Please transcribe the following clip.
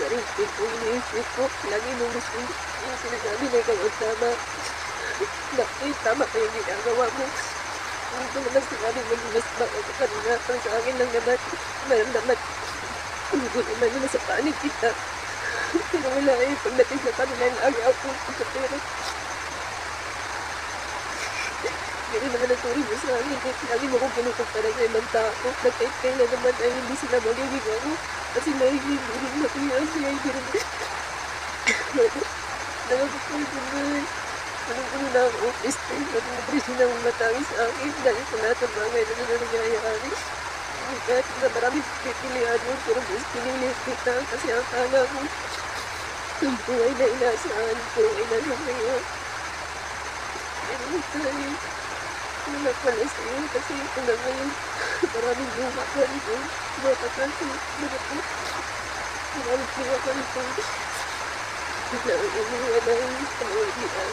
sarili ko, iniisip ko, lagi nung gusto yung sinasabi na ikaw ang tama. Bakit tama pa yung ginagawa mo? Hindi ko naman sinabi maging mas baka sa kanila. Ang sa akin lang naman, maramdaman. Hindi ko naman naman sa panig kita. Pero wala eh, pagdating sa kanila, lagi ako sa pera. Ganun naman ang turi mo sa akin. Lagi mo kong kinukumpara sa ibang tao. Na kahit kailan naman ay hindi sila magiging ako. Kasi naiindirin na kuya siya. Hindi rin. Nakakapagpunan. Anong na ako, Christine, nag-depression na umatangin sa akin dahil sa lahat ng bagay na nangyayari. Kahit na maraming pipilihan mo, pero mas pinilit kita kasi ang kala ko, ang buhay na inaasahan ko ay nasa sa'yo. Pero tayo, wala pala sa'yo kasi hanggang ngayon, maraming lumakan ko, matakan ko, maraming lumakan ko. Na iniwan na yung pangalagian